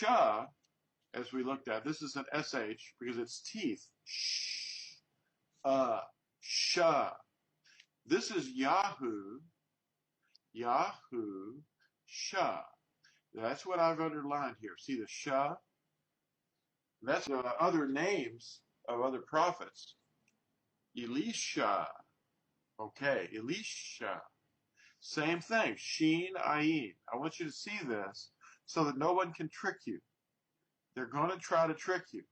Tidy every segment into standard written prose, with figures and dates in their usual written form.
Shah, as we looked at, this is an SH because it's teeth. Shh, Shah. This is Yahuah, Yahusha. That's what I've underlined here. See the Shah? That's other names of other prophets. Elisha. Okay, Elisha. Same thing. Sheen, Ayin. I want you to see this so that no one can trick you. They're going to try to trick you.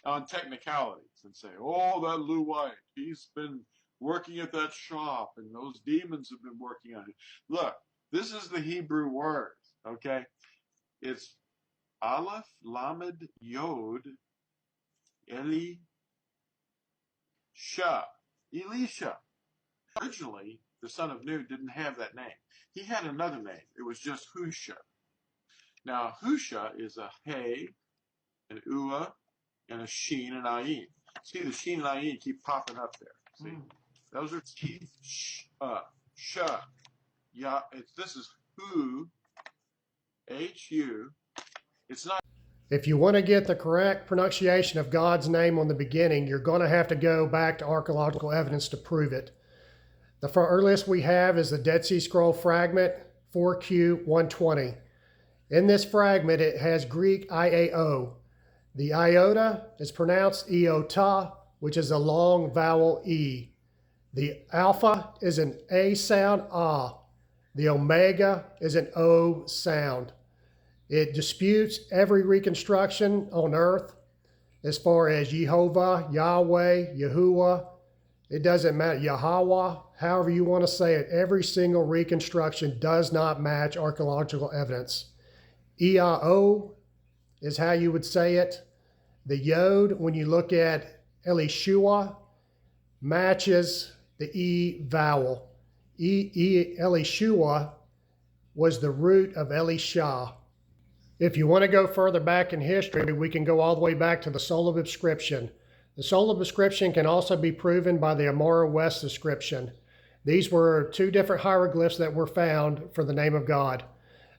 On technicalities and say, oh, that Lou White, he's been working at that shop and those demons have been working on it. Look, this is the Hebrew word, okay? It's Aleph, Lamed, Yod, Elisha. Elisha. Originally, the son of Nun didn't have that name. He had another name. It was just Husha. Now, Husha is a Hey, an Ua, and a Sheen and Ayin. See, the Sheen and Ayin keep popping up there. See? Those are teeth. Sha. Ya. This is Hu. H-U. It's not. If you want to get the correct pronunciation of God's name on the beginning, you're going to have to go back to archaeological evidence to prove it. The earliest we have is the Dead Sea Scroll fragment 4Q 120. In this fragment, it has Greek IAO. The iota is pronounced iota, which is a long vowel E. The alpha is an A sound, ah. The omega is an O sound. It disputes every reconstruction on earth as far as Jehovah, Yahweh, Yahuah. It doesn't matter, Yahweh, however you want to say it. Every single reconstruction does not match archaeological evidence. EIO is how you would say it. The Yod, when you look at Elishua, matches the E vowel. Elishua was the root of Elisha. If you want to go further back in history, we can go all the way back to the Soleb inscription. The Soleb inscription can also be proven by the Amora West inscription. These were two different hieroglyphs that were found for the name of God.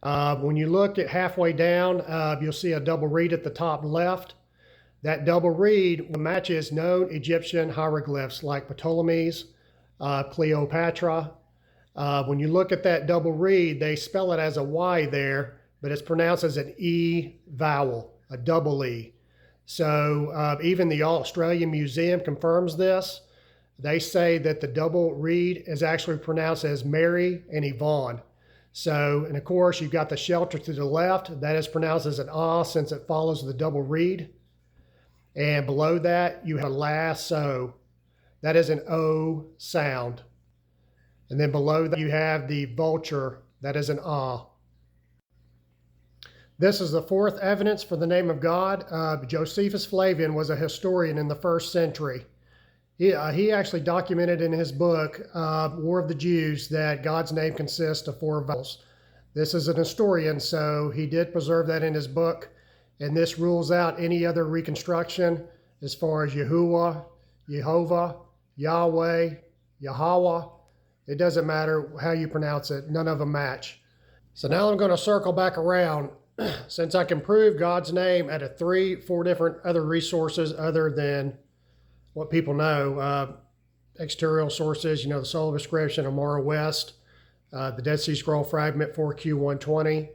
When you look at halfway down, you'll see a double reed at the top left. That double reed matches known Egyptian hieroglyphs like Ptolemy's, Cleopatra. When you look at that double reed, they spell it as a Y there, but it's pronounced as an E vowel, a double E. So even the Australian Museum confirms this. They say that the double reed is actually pronounced as Mary and Yvonne. So, and of course, you've got the shelter to the left. That is pronounced as an ah since it follows the double reed. And below that, you have lasso. That is an O sound. And then below that, you have the vulture. That is an ah. This is the fourth evidence for the name of God. Josephus Flavian was a historian in the 1st century. He actually documented in his book, War of the Jews, that God's name consists of 4 vowels. This is an historian, so he did preserve that in his book, and this rules out any other reconstruction as far as Yahuah, Jehovah, Yahweh, Yahweh. It doesn't matter how you pronounce it. None of them match. So now I'm going to circle back around. Since I can prove God's name out of 4 different other resources other than what people know, exterior sources, the Soleb inscription, Amora West, the Dead Sea Scroll fragment 4Q 120,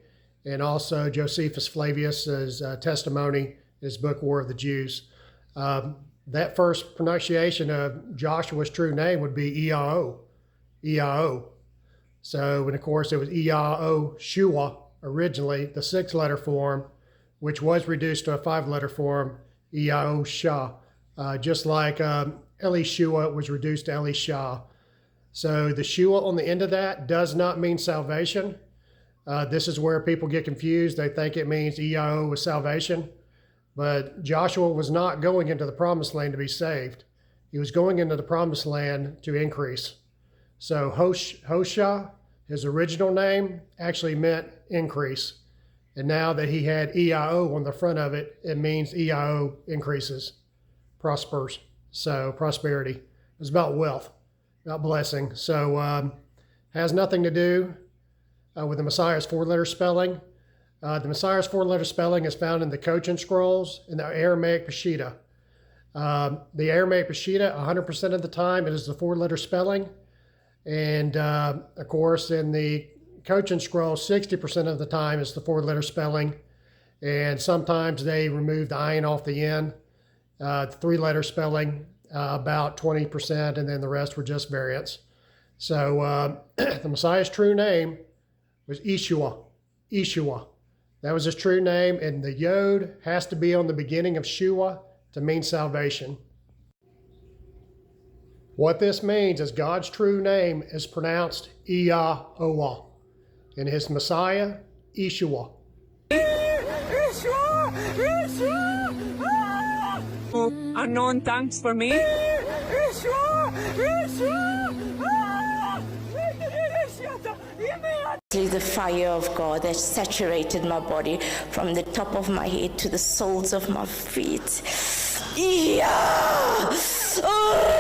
and also Josephus Flavius's testimony, his book War of the Jews. That first pronunciation of Joshua's true name would be Iao, Iao. So, and of course, it was Iao Shua originally, the 6-letter form, which was reduced to a 5-letter form, Iao Shah. Just like Elishua was reduced to Elisha. So the Shua on the end of that does not mean salvation. This is where people get confused. They think it means EIO was salvation. But Joshua was not going into the promised land to be saved. He was going into the promised land to increase. So Hosha, his original name, actually meant increase. And now that he had EIO on the front of it, it means EIO increases. Prospers, so prosperity. It's about wealth, about blessing. So has nothing to do with the Messiah's 4-letter spelling. The Messiah's four-letter spelling is found in the Cochin Scrolls in the Aramaic Peshitta. The Aramaic Peshitta, 100% of the time, it is the four-letter spelling. And of course, in the Cochin Scroll, 60% of the time is the four-letter spelling. And sometimes they remove the ayin off the end, three-letter spelling, about 20%, and then the rest were just variants. So the Messiah's true name was Yeshua. Yeshua. That was his true name, and the Yod has to be on the beginning of Shua to mean salvation. What this means is God's true name is pronounced Yahuah, and his Messiah, Yeshua. Unknown thanks for me. The fire of God that saturated my body from the top of my head to the soles of my feet. Yeah! Oh!